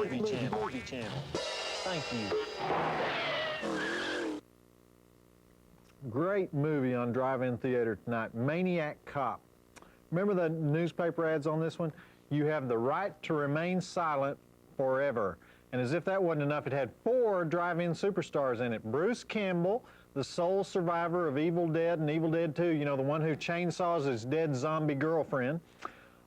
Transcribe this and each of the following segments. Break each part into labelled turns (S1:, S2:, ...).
S1: Movie Channel. Thank you.
S2: Great movie on drive-in theater tonight, Maniac Cop. Remember the newspaper ads on this one? You have the right to remain silent forever. And as if that wasn't enough, it had 4 drive-in superstars in it. Bruce Campbell, the sole survivor of Evil Dead and Evil Dead 2, you know, the one who chainsaws his dead zombie girlfriend.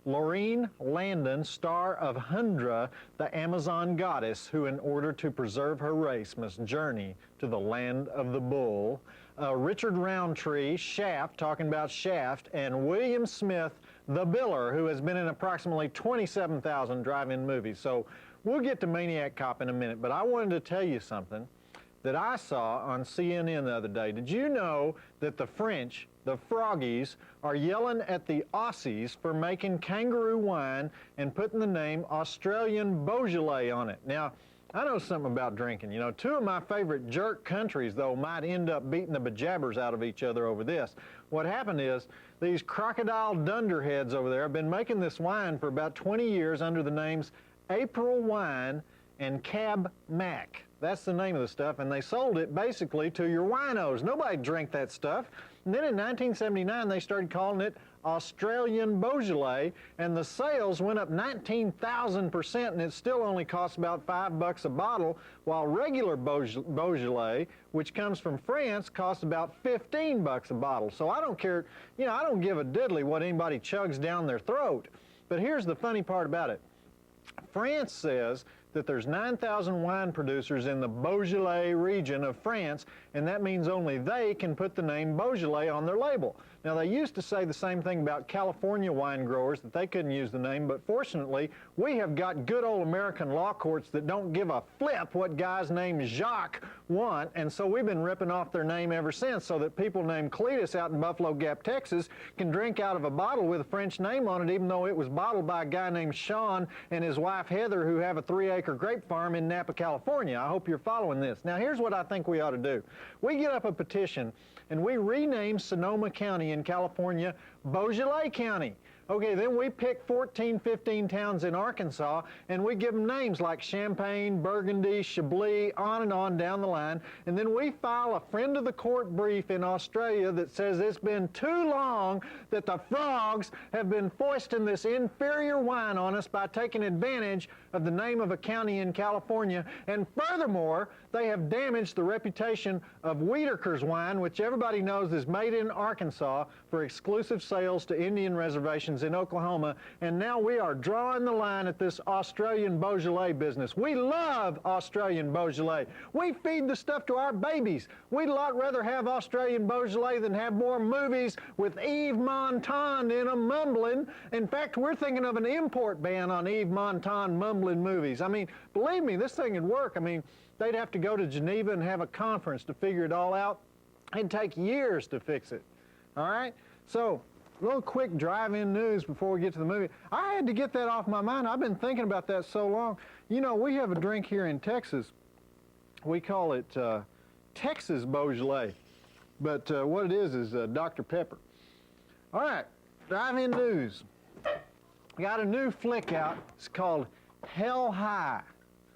S2: Laureen Landon, star of Hundra, the Amazon goddess who, in order to preserve her race, must journey to the land of the bull. Richard Roundtree, Shaft, talking about Shaft, and William Smith, the Biller, who has been in approximately 27,000 drive-in movies. So we'll get to Maniac Cop in a minute, but I wanted to tell you something that I saw on CNN the other day. Did you know that the French, the Froggies, are yelling at the Aussies for making kangaroo wine and putting the name Australian Beaujolais on it? Now, I know something about drinking. You know, 2 of my favorite jerk countries, though, might end up beating the bejabbers out of each other over this. What happened is these crocodile dunderheads over there have been making this wine for about 20 years under the names April Wine and Cab Mac. That's the name of the stuff, and they sold it basically to your winos. Nobody drank that stuff. And then in 1979, they started calling it Australian Beaujolais, and the sales went up 19,000%, and it still only costs about $5 a bottle, while regular Beaujolais, which comes from France, costs about $15 a bottle. So I don't care, you know, I don't give a diddly what anybody chugs down their throat. But here's the funny part about it. France says that there's 9,000 wine producers in the Beaujolais region of France, and that means only they can put the name Beaujolais on their label. Now, they used to say the same thing about California wine growers, that they couldn't use the name, but fortunately, we have got good old American law courts that don't give a flip what guys named Jacques want, and so we've been ripping off their name ever since, so that people named Cletus out in Buffalo Gap, Texas, can drink out of a bottle with a French name on it, even though it was bottled by a guy named Sean and his wife Heather, who have a 3-acre grape farm in Napa, California. I hope you're following this. Now, here's what I think we ought to do. We get up a petition and we rename Sonoma County in California Beaujolais County. Okay, then we pick 14, 15 towns in Arkansas, and we give them names like Champaign, Burgundy, Chablis, on down the line, and then we file a friend of the court brief in Australia that says it's been too long that the frogs have been foisting this inferior wine on us by taking advantage of the name of a county in California, and furthermore, they have damaged the reputation of Wiedeker's wine, which everybody knows is made in Arkansas for exclusive sales to Indian reservations in Oklahoma, and now we are drawing the line at this Australian Beaujolais business. We love Australian Beaujolais. We feed the stuff to our babies. We'd a lot rather have Australian Beaujolais than have more movies with Yves Montand in them mumbling. In fact, we're thinking of an import ban on Yves Montand mumbling movies. I mean, believe me, this thing would work. I mean, they'd have to go to Geneva and have a conference to figure it all out. It'd take years to fix it. All right? So, a little quick drive-in news before we get to the movie. I had to get that off my mind. I've been thinking about that so long. You know, we have a drink here in Texas. We call it Texas Beaujolais. But what it is Dr. Pepper. All right, drive-in news. Got a new flick out. It's called Hell High.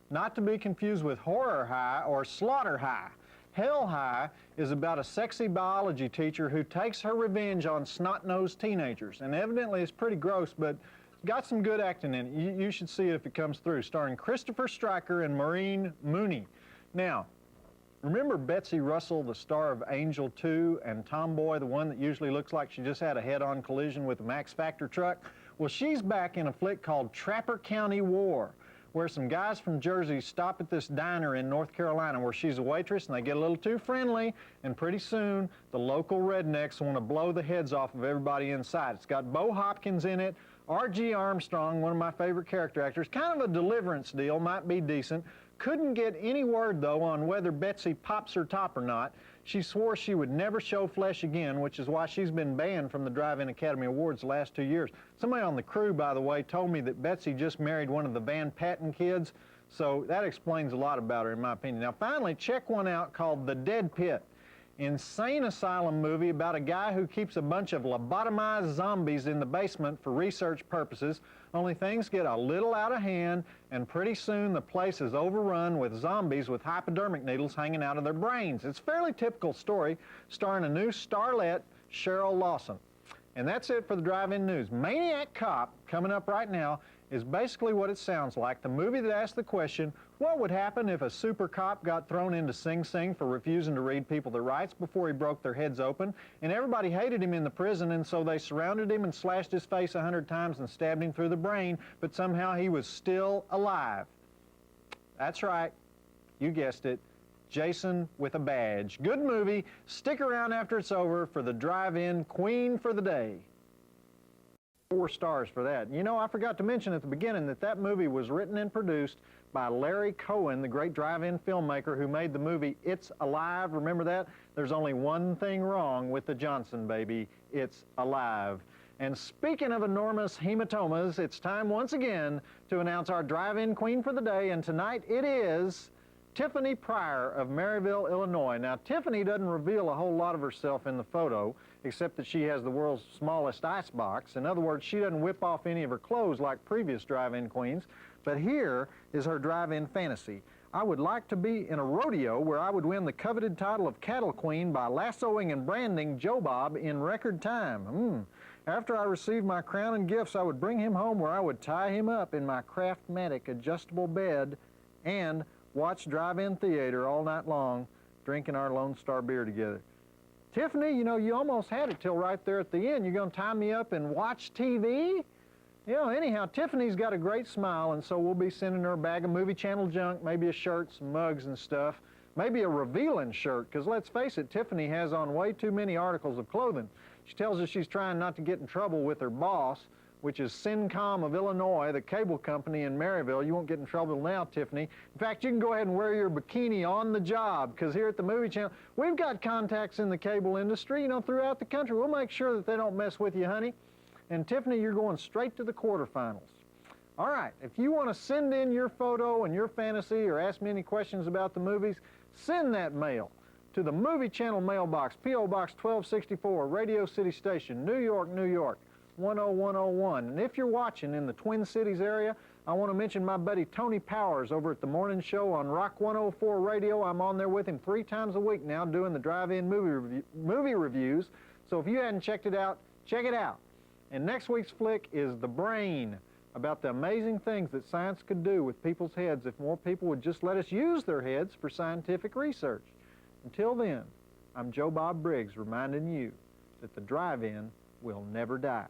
S2: Not to be confused with Horror High or Slaughter High. Hell High is about a sexy biology teacher who takes her revenge on snot-nosed teenagers. And evidently it's pretty gross, but it's got some good acting in it. You should see it if it comes through, starring Christopher Stryker and Maureen Mooney. Now, remember Betsy Russell, the star of Angel 2, and Tomboy, the one that usually looks like she just had a head-on collision with a Max Factor truck? Well, she's back in a flick called Trapper County War, where some guys from Jersey stop at this diner in North Carolina where she's a waitress, and they get a little too friendly, and pretty soon the local rednecks want to blow the heads off of everybody inside. It's got Bo Hopkins in it, R.G. Armstrong, one of my favorite character actors, kind of a Deliverance deal, might be decent. Couldn't get any word, though, on whether Betsy pops her top or not. She swore she would never show flesh again, which is why she's been banned from the Drive-In Academy Awards the last 2 years. Somebody on the crew, by the way, told me that Betsy just married one of the Van Patten kids, so that explains a lot about her, in my opinion. Now, finally, check one out called The Dead Pit. Insane asylum movie about a guy who keeps a bunch of lobotomized zombies in the basement for research purposes. only things get a little out of hand, and pretty soon the place is overrun with zombies with hypodermic needles hanging out of their brains. It's a fairly typical story, starring a new starlet, Cheryl Lawson. And that's it for the Drive-In News. Maniac Cop, coming up right now, is basically what it sounds like. The movie that asked the question, what would happen if a super cop got thrown into Sing Sing for refusing to read people their rights before he broke their heads open? And everybody hated him in the prison, and so they surrounded him and slashed his face 100 times and stabbed him through the brain, but somehow he was still alive. That's right. You guessed it. Jason with a badge. Good movie. Stick around after it's over for the Drive-In Queen for the Day. 4 stars for that. You know, I forgot to mention at the beginning that that movie was written and produced by Larry Cohen, the great drive-in filmmaker who made the movie It's Alive. Remember that? There's only one thing wrong with the Johnson baby. It's alive. And speaking of enormous hematomas, it's time once again to announce our drive-in queen for the day, and tonight it is Tiffany Pryor of Maryville, Illinois. Now, Tiffany doesn't reveal a whole lot of herself in the photo, except that she has the world's smallest ice box. In other words, she doesn't whip off any of her clothes like previous drive-in queens. But here is her drive-in fantasy. I would like to be in a rodeo where I would win the coveted title of Cattle Queen by lassoing and branding Joe Bob in record time. After I received my crown and gifts, I would bring him home where I would tie him up in my Craftmatic adjustable bed and watch drive-in theater all night long, drinking our Lone Star beer together. Tiffany, you know, you almost had it till right there at the end. You're going to tie me up and watch TV? You know, anyhow, Tiffany's got a great smile, and so we'll be sending her a bag of movie channel junk, maybe a shirt, some mugs and stuff, maybe a revealing shirt, because let's face it, Tiffany has on way too many articles of clothing. She tells us she's trying not to get in trouble with her boss, which is Syncom of Illinois, the cable company in Maryville. You won't get in trouble now, Tiffany. In fact, you can go ahead and wear your bikini on the job, because here at the Movie Channel, we've got contacts in the cable industry, you know, throughout the country. We'll make sure that they don't mess with you, honey. And Tiffany, you're going straight to the quarterfinals. All right, if you want to send in your photo and your fantasy or ask me any questions about the movies, send that mail to the Movie Channel mailbox, P.O. Box 1264, Radio City Station, New York, New York, 10101. And if you're watching in the Twin Cities area, I want to mention my buddy Tony Powers over at the morning show on Rock 104 Radio. I'm on there with him 3 times a week now doing the drive-in movie reviews. So if you hadn't checked it out, check it out. And next week's flick is The Brain, about the amazing things that science could do with people's heads if more people would just let us use their heads for scientific research. Until then, I'm Joe Bob Briggs reminding you that the drive-in will never die.